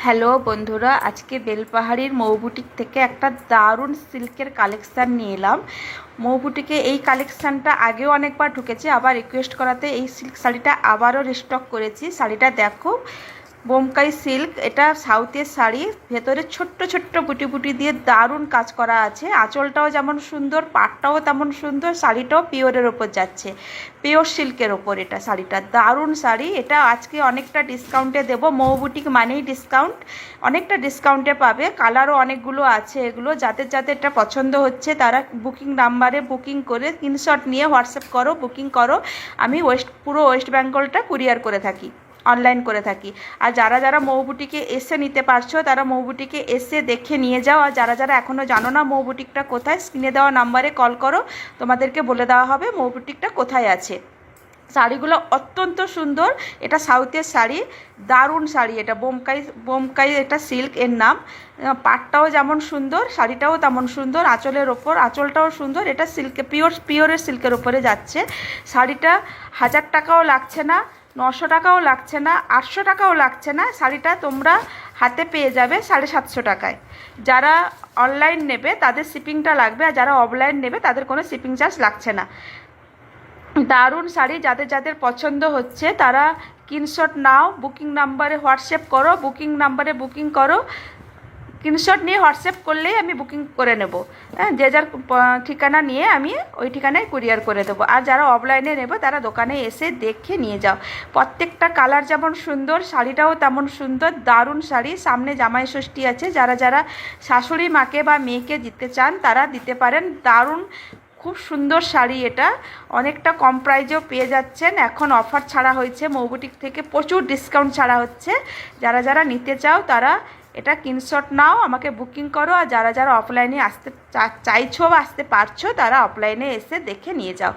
Hello বন্ধুরা, আজকে বেলপাহাড়ির মৌ boutique থেকে একটা দারুণ সিল্কের কালেকশান নিয়ে এলাম। মৌ বুটিকে এই কালেকশানটা আগেও অনেকবার ঢুকেছে, আবার রিকোয়েস্ট করাতে এই সিল্ক শাড়িটা আবারও রিস্টক করেছি। শাড়িটা দেখো, বোমকাই সিল্ক, এটা সাউথের শাড়ি, ভেতরে ছোট্ট ছোট্ট বুটি বুটি দিয়ে দারুণ কাজ করা আছে। আঁচলটাও যেমন সুন্দর, পাটটাও তেমন সুন্দর, শাড়িটাও পিওরের ওপর যাচ্ছে, পিওর সিল্কের ওপর এটা শাড়িটা। দারুণ শাড়ি, এটা আজকে অনেকটা ডিসকাউন্টে দেবো। মৌ বুটিক মানেই ডিসকাউন্ট, অনেকটা ডিসকাউন্টে পাবে। কালারও অনেকগুলো আছে। এগুলো যাদের যাদের এটা পছন্দ হচ্ছে তারা বুকিং নাম্বারে বুকিং করে স্ক্রিনশট নিয়ে হোয়াটসঅ্যাপ করো, বুকিং করো। আমি পুরো ওয়েস্ট বেঙ্গলটা কুরিয়ার করে থাকি, অনলাইন করে থাকি। আর যারা যারা মৌ বুটিকে এসে নিতে পারছো তারা মৌ বুটিকে এসে দেখে নিয়ে যাও। আর যারা যারা এখনও জানো না মৌ বুটিকটা কোথায়, স্ক্রিনে দেওয়া নাম্বারে কল করো, তোমাদেরকে বলে দেওয়া হবে মৌ বুটিকটা কোথায় আছে। শাড়িগুলো অত্যন্ত সুন্দর, এটা সাউথের শাড়ি, দারুণ শাড়ি। এটা বোমকাই এটা সিল্ক এর নাম। পাটটাও যেমন সুন্দর, শাড়িটাও তেমন সুন্দর, আঁচলের ওপর আঁচলটাও সুন্দর। এটা সিল্কে পিওরের সিল্কের ওপরে যাচ্ছে। শাড়িটা 1000 টাকাও লাগছে না, 900 টাকাও লাগছে না, 800 টাকাও লাগছে না। শাড়িটা তোমরা হাতে পেয়ে যাবে 750 টাকায়। যারা অনলাইন নেবে তাদের শিপিংটা লাগবে, আর যারা অফলাইন নেবে তাদের কোনো শিপিং চার্জ লাগছে না। দারুণ শাড়ি, যাদের যাদের পছন্দ হচ্ছে তারা স্ক্রিনশট নাও, বুকিং নাম্বারে হোয়াটসঅ্যাপ করো, বুকিং নাম্বারে বুকিং করো। স্ক্রিনশট নিয়ে হোয়াটসঅ্যাপ করলেই আমি বুকিং করে নেব। হ্যাঁ, যে যার ঠিকানা নিয়ে আমি ওই ঠিকানায় কুরিয়ার করে দেবো। আর যারা অফলাইনে নেবে তারা দোকানে এসে দেখে নিয়ে যাও। প্রত্যেকটা কালার যেমন সুন্দর, শাড়িটাও তেমন সুন্দর, দারুণ শাড়ি। সামনে জামাই ষষ্ঠী আছে, যারা যারা শাশুড়ি মাকে বা মেয়েকে দিতে চান তারা দিতে পারেন। দারুণ, খুব সুন্দর শাড়ি। এটা অনেকটা কম প্রাইজেও পেয়ে যাচ্ছেন। এখন অফার ছাড়া হয়েছে মৌ বুটিক থেকে, প্রচুর ডিসকাউন্ট ছাড়া হচ্ছে। যারা যারা নিতে চাও তারা এটা স্ক্রিনশট নাও, আমাকে বুকিং করো। আর যারা যারা অফলাইনে আসতে চাইছো বা আসতে পারছো তারা অফলাইনে এসে দেখে নিয়ে যাও।